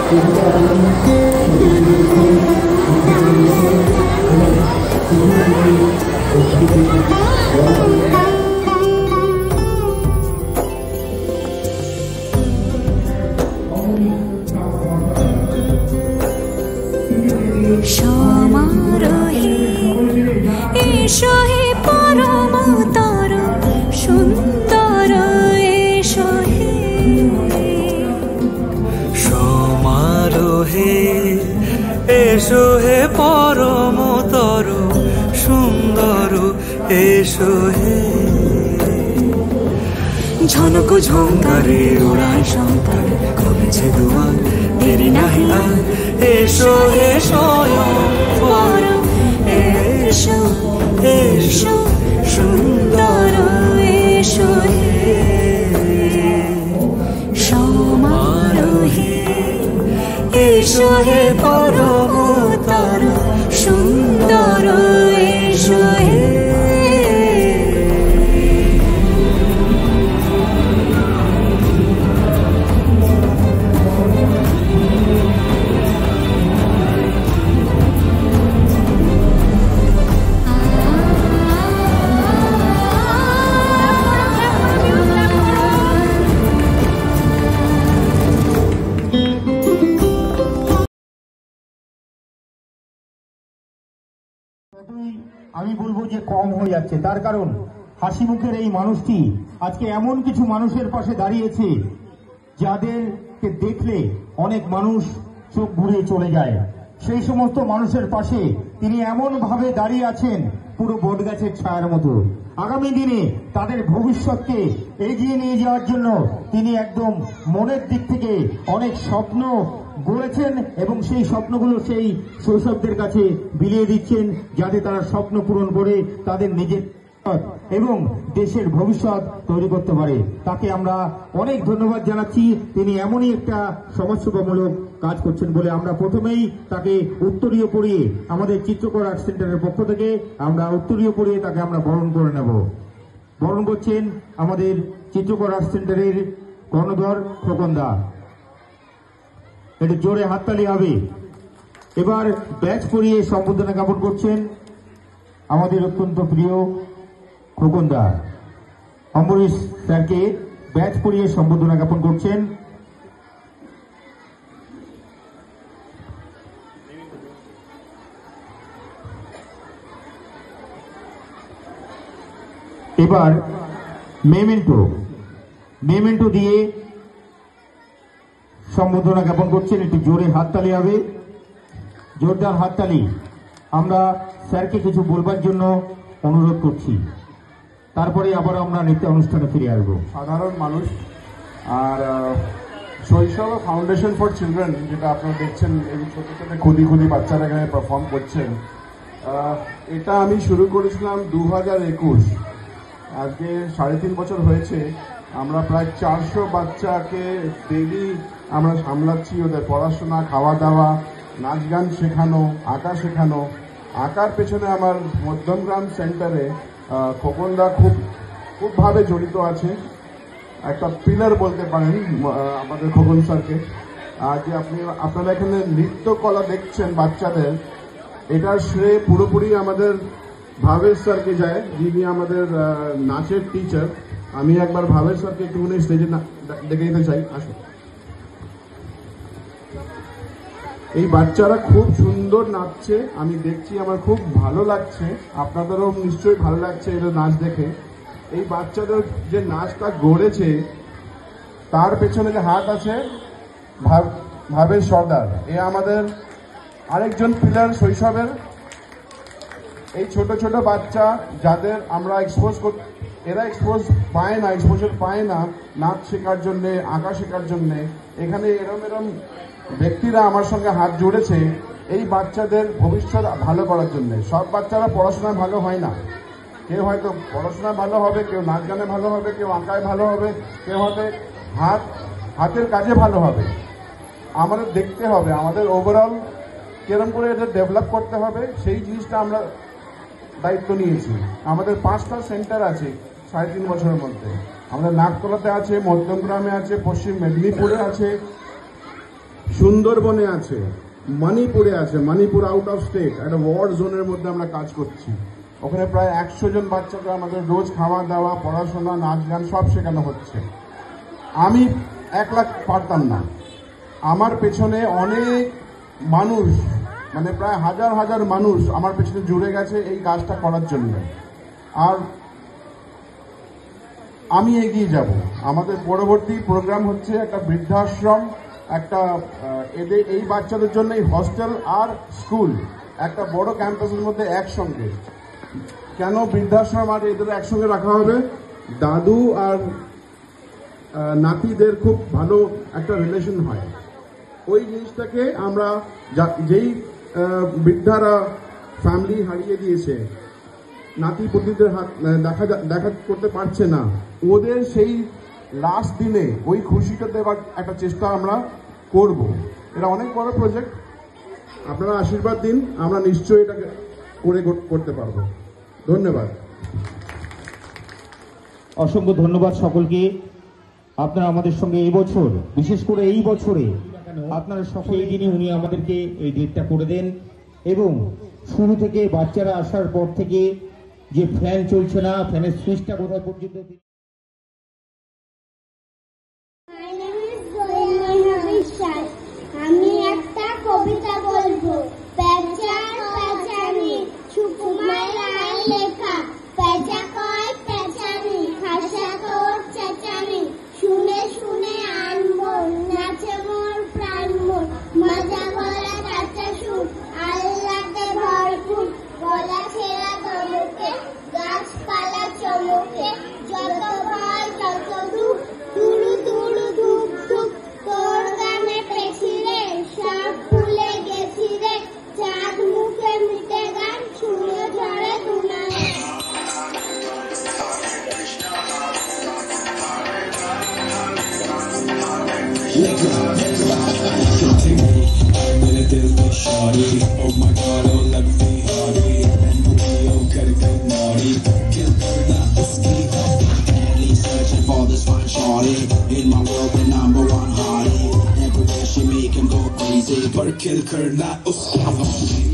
সমারোহে এসো হে পরমতর সুন্দর এসো হে সমারোহে এসো হে পরমতর সুন্দর এসো হে ঝনক ঝঙ্কারে ওড়ায় শঙ্কর খুলেছে দুয়ার দেরি নাহি আর এসো হে স্বয়ংবর এসো এসো সুন্দর এসো হে সমারোহে এসো হে পরমতর সুন্দর এসো হে আমি বলবো যে কম হয়ে যাচ্ছে। তার কারণ হাসি মুখের এই মানুষটি আজকে এমন কিছু মানুষের পাশে দাঁড়িয়েছে যাদেরকে দেখলে অনেক মানুষ চোখ ঘুরে চলে যায়। সেই সমস্ত মানুষের পাশে তিনি এমন ভাবে দাঁড়িয়ে আছেন পুরো বটগাছের ছায়ার মতো। আগামী দিনে তাদের ভবিষ্যৎকে এগিয়ে নিয়ে যাওয়ার জন্য তিনি একদম মনের দিক থেকে অনেক স্বপ্ন গড়েছেন এবং সেই স্বপ্নগুলো সেই শৈশবদের কাছে বিলিয়ে দিচ্ছেন যাতে তারা স্বপ্ন পূরণ করে তাদের নিজের এবং দেশের ভবিষ্যৎ তৈরি করতে পারে। তাকে আমরা অনেক ধন্যবাদ জানাচ্ছি। তিনি এমনই একটা সমাজসেবামূলক কাজ করছেন বলে আমরা প্রথমেই তাকে উত্তরীয় পরিয়ে আমাদের চিত্রকর আর্ট সেন্টারের পক্ষ থেকে আমরা উত্তরীয় পরিয়ে তাকে আমরা বরণ করে নেব। বরণ করছেন আমাদের চিত্রকর আর্ট সেন্টারের কর্ণধর খোকন দা। একটু জোরে হাততালি হবে। এবার ব্যাচ পরিয়ে সম্বোধনা জ্ঞাপন করছেন আমাদের অত্যন্ত প্রিয় খোকন দা। অম্বরীশ স্যারকে ব্যাচ পরিয়ে সম্বোধনা জ্ঞাপন করছেন। এবার মেমেন্টো দিয়ে সম্বোধনা জ্ঞাপন করছেন। একটু জোরে হাততালি হবে, জোরদার হাততালি। আমরা স্যারকে কিছু বলবার জন্য অনুরোধ করছি, তারপরে আবার আমরা নৃত্য অনুষ্ঠানে ফিরে আসবো। সাধারণ মানুষ আর শৈশব ফাউন্ডেশন ফর চিলড্রেন, যেটা আপনারা দেখছেন এই ছোট ছোট খুদি বাচ্চারা এখানে পারফর্ম করছেন, এটা আমি শুরু করেছিলাম 2021। আজকে 3.5 বছর হয়েছে। আমরা প্রায় 400 বাচ্চাকে ডেইলি আমরা সামলাচ্ছি। ওদের পড়াশোনা, খাওয়া দাওয়া, নাচ গান শেখানো, আঁকা শেখানো। আঁকার পেছনে আমার মধ্যমগ্রাম সেন্টারে খোকনদা খুবভাবে জড়িত আছে। একটা পিলার বলতে পারেন আমাদের খোকন স্যারকে। আর যে আপনারা এখানে নৃত্যকলা দেখছেন বাচ্চাদের, এটার শ্রেয় পুরোপুরি আমাদের ভাবেশ স্যারকে যায়, যিনি আমাদের নাচের টিচার। আমি একবার ভাবেশ স্যারকে একটুখানি স্টেজে ডেকে নিতে চাই। আসুন। এই বাচ্চারা খুব সুন্দর নাচছে, আমি দেখছি, আমার খুব ভালো লাগছে। আপনাদেরও নিশ্চয়ই ভালো লাগছে এদের নাচ দেখে। এই বাচ্চাদের যে নাচটা গড়েছে তার পেছনে যে হাত আছে ভাবেশ সর্দার। এ আমাদের আরেকজন পিলার শৈশবের। এই ছোট ছোট বাচ্চা যাদের আমরা এরা এক্সপোজার পায় না নাচ শেখার জন্যে, আঁকা শেখার জন্যে। এখানে এরম ব্যক্তিরা আমার সঙ্গে হাত জুড়েছে এই বাচ্চাদের ভবিষ্যৎ ভালো করার জন্য। সব বাচ্চারা পড়াশোনায় ভালো হয় না। কেউ হয়তো পড়াশোনায় ভালো হবে, কেউ নাচ গানে ভালো হবে, কেউ আঁকায় ভালো হবে, কেউ হয়তো হাতের কাজে ভালো হবে। আমাদের দেখতে হবে আমাদের ওভারঅল কিরকম করে এটা ডেভেলপ করতে হবে, সেই জিনিসটা আমরা দায়িত্ব নিয়েছি। আমাদের 5টা সেন্টার আছে 3.5 বছরের মধ্যে। আমাদের নাগতলাতে আছে, মধ্যমগ্রামে আছে, পশ্চিম মেদিনীপুরে আছে, সুন্দরবনে আছে, মণিপুরে আছে, মণিপুর আউট অফ স্টেট, একটা ওয়ার জোনের মধ্যে আমরা কাজ করছি। ওখানে প্রায় 100 জন বাচ্চাকে আমাদের রোজ খাওয়া দাওয়া, পড়াশোনা, নাচ গান সব শেখানো হচ্ছে। আমি একলা পারতাম না, আমার পেছনে অনেক মানুষ, মানে প্রায় হাজার হাজার মানুষ আমার পেছনে জুড়ে গেছে এই কাজটা করার জন্য। আর আমি এগিয়ে যাব। আমাদের পরবর্তী প্রোগ্রাম হচ্ছে একটা বৃদ্ধাশ্রম, একটা এদের এই বাচ্চাদের জন্য হস্টেল আর স্কুল একটা বড় ক্যাম্পাসের মধ্যে একসঙ্গে। কেন বৃদ্ধাশ্রম আর এদের একসঙ্গে রাখা হবে? দাদু আর নাতিদের খুব ভালো একটা রিলেশন হয়। ওই জিনিসটাকে আমরা যেই বৃদ্ধারা ফ্যামিলি হারিয়ে দিয়েছে, নাতি পুতিদের দেখা করতে পারছে না, ওদের সেই লাস্ট দিনে ওই খুশিটা দেওয়ার একটা চেষ্টা আমরা করব। এটা অনেক বড় প্রজেক্ট, আপনারা আশীর্বাদ দিন, আমরা নিশ্চয়ই এটা করতে পারবো। ধন্যবাদ। অসংখ্য ধন্যবাদ সকলকে। আপনারা আমাদের সঙ্গে এই বছর, বিশেষ করে এই বছরে আপনারা সকলে দিনই উনি আমাদেরকে এই ডেটটা করে দেন, এবং শুরু থেকে বাচ্চারা আসার পর থেকে যে ফ্যান চলছে না, ফ্যানের সুইচটা কোথায় পর্যন্ত। আমি একটা কবিতা বলবো। পেঁচার পেঁচানি সুকুমার রায় লেখা। পেঁচা কয় পেঁচানি, খাসা তোর চেঁচানি, শুনে শুনে আনমন নাচে মোর প্রাণ মন। মজা ভরা কাঁচা সুর আল্লাহতে ভরপুর, গলা ছেঁড়া তমুকে গাছপালা চমকে। যত ভয় তত দুঃখ, তুড়ু তুড়ু ধূপ ধূপ তোর গানে পেছি রে। সব ভুলে গেছি রে, চাঁদ মুখে মিটে গান ছুঁড়ে ঝরে দুনারে। मेरे दिल में शादी, oh my god, oh लगती हारी, oh कर कर नारी, kill करना उसकी hotly searching for this fine shorty, in my world the number one hottie, everywhere she make him go crazy, पर kill करना उसकी hotly.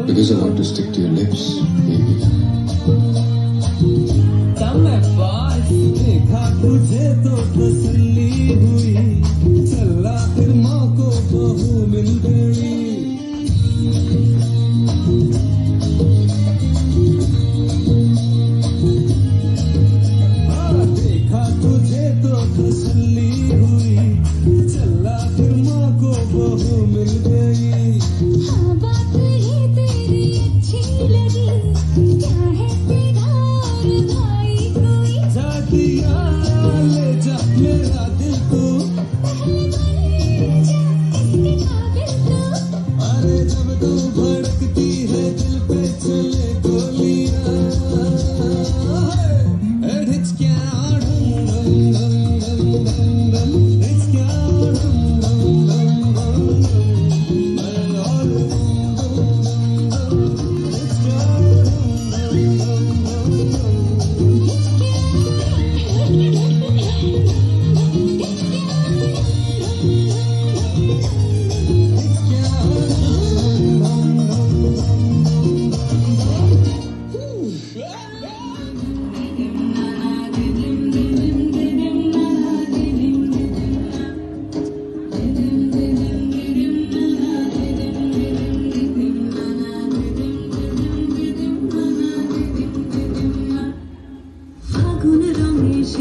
Because I want to stick to your lips, baby. देखा तुझे तो तसल्ली हुई, चला फिर माँ को बहू मिल गई। देखा तुझे तो तसल्ली हुई, चला फिर माँ को बहू मिल गई। बात ही तेरी अच्छी लगी, क्या है तेरा और भाई कोई? जातिया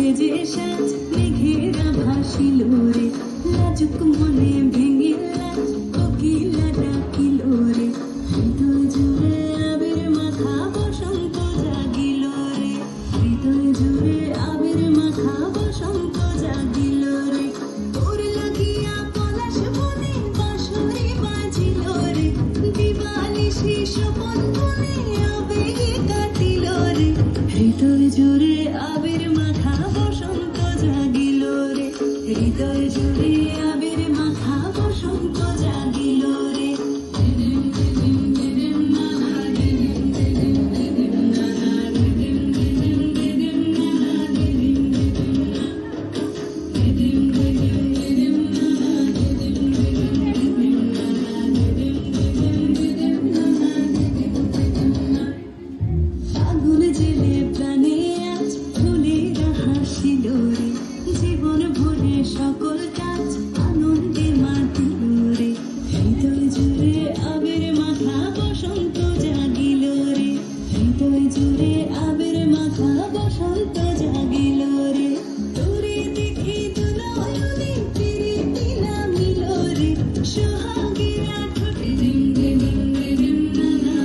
সেজে সাজ মেঘেরা ভাসিল রে লাজুক মনে ভেঙে লাজ কোকিলা ডাকিল রে হৃদয় জুড়ে আবির মাখা বসন্ত জাগিল রে হৃদয় জুড়ে আবির মাখা বসন্ত জাগিল রে তোর লাগিয়া পলাশ বনে বাঁশরি বাজিল রে দিবানিশি স্বপন বনে আবেগে কাটিল রে হৃদয় জুড়ে আবির মাখা বসন্ত জাগিল রে হৃদয় জুড়ে আবির মাখা বসন্ত জাগিল রে আগুন জেলে প্রাণে আজ ফুলেরা হাসিল রে জীবন ভরে সকল কাজ আনন্দে মাতিল রে হৃদয় জুড়ে আবির মাখা বসন্ত জাগিল রে হৃদয় জুড়ে আবির মাখা বসন্ত জাগিল রে তোরে দেখি দুনয়নে প্রীতি নামিল রে সোহাগেরা ঠোঁটে দিম দিম দিম নানা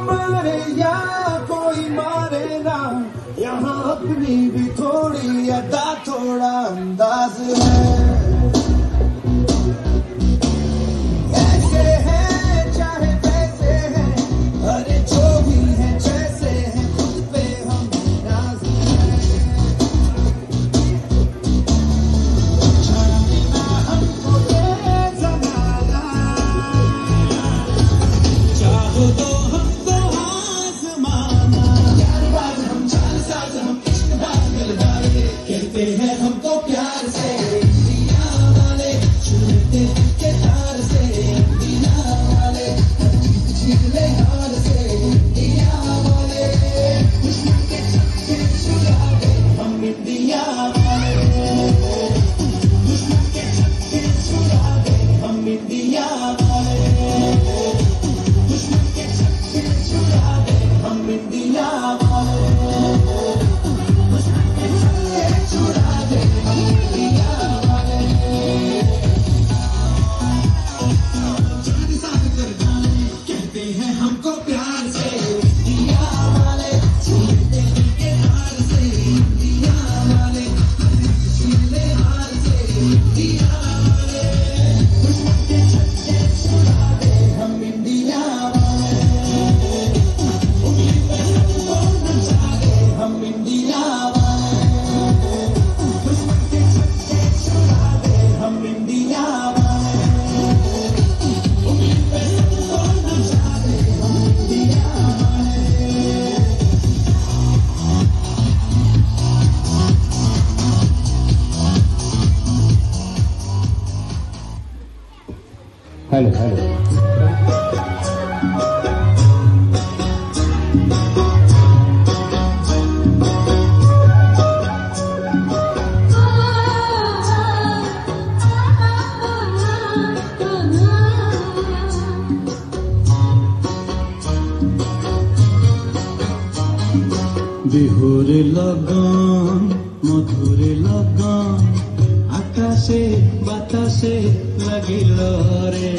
मारे या कोई मारे ना यहाँ अपनी भी थोड़ी अदा थोड़ा अंदाज है ऐसे है चाहे वैसे है अरे जो भी है जैसे है खुद पे हम नाज है जानना हमको ये जमाना चाहो तो हमको आजमाना यार बात हम जान साथ हम इश्क बात मिल হ্যালো হ্যালো বিহুর লগন মধুর লগন আকাশে বাতাসে লাগিল রে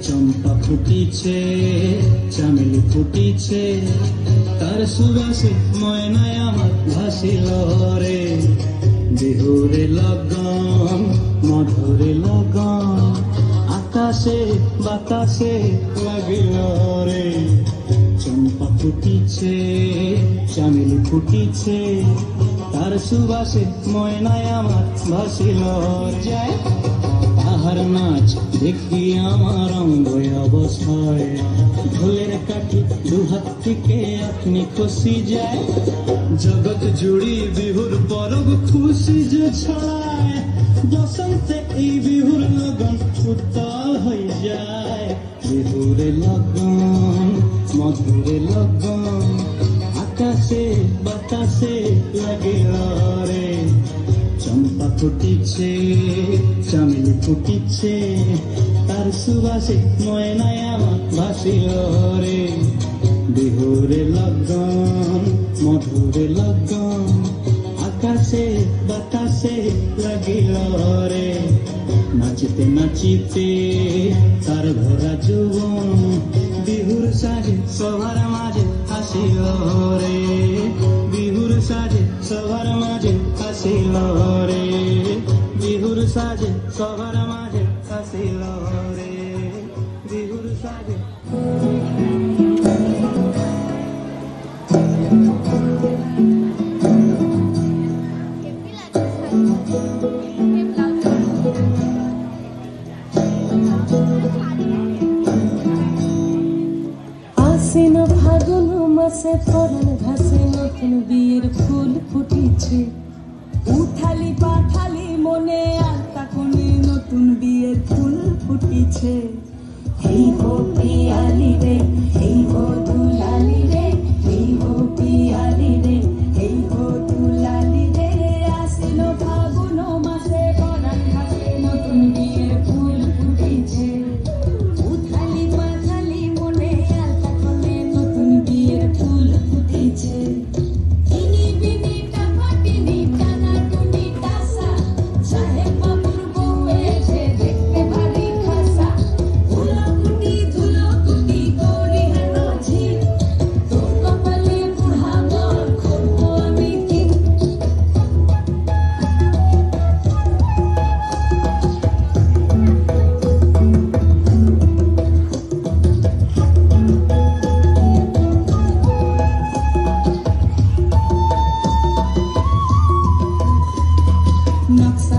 চম্পা ফুটিছে চামেলি ফুটিছে তার সুবাসে ময়নায় আমার ভাসিল রে বিহুর লগন মধুর লগন আকাশে বাতাসে লাগিল রে চম্পা ফুটিছে চামেলি ফুটিছে তার সুবাসে ময়নায় আমার ভাসিল যায় তাহার নাচ দেখি আমার অঙ্গ অবস্থায় ঢোলের কাঠি দুহাত থেকে আপনি খুশি যায় জগৎ জুড়ি বিহুর পরব খুশি যে ছড়ায় বসন্তে এই বিহুর লগন উত্তাল হয়ে যায় বিহুর লগন মধুর লগন আকাশে বাতাসে লাগিল রে চম্পা ফুটিছে চামেলি ফুটিছে তার সুবাসে ময়নায় আমার ভাসিল রে বিহুর লগন মধুর লগন আকাশে বাতাসে লাগিল রে নাচিতে নাচিতে তার ভরা যৌবন বিহুর সাজে সবার মাঝে হাসিল রে বিহুর সাজে সবার মাঝে হাসিল রে বিহুর সাজে সবার মাঝে হাসিল রে বিহুর সাজে আশ্বিন ফাগুন মাসে পরাণ ঘাসে নতুন বিয়ের ফুল ফুটিছে উঠালি পাঠালি মনে আলতা কোণে নতুন বিয়ের ফুল ফুটিছে এই হো পিয়ালি রে এই হো দুলালি রে এই হো পিয়ালি রে এই হো দুলালি রে আশ্বিন ফাগুন মাসে পরাণ ঘাসে নতুন বিয়ের ফুল ফুটিছে উঠালি পাঠালি মনে আলতা কোণে নতুন বিয়ের ফুল ফুটিছে ইনি বিনি টাফাটিনি টানা টুনি টাসা সাহেব বাবুর বউ এসে দেখতে ভারী খাসা ধুলো কুটি গৌরী হেন ঝিল তোর কপালে বুড়া বর করবো আমি ঠিক নকশা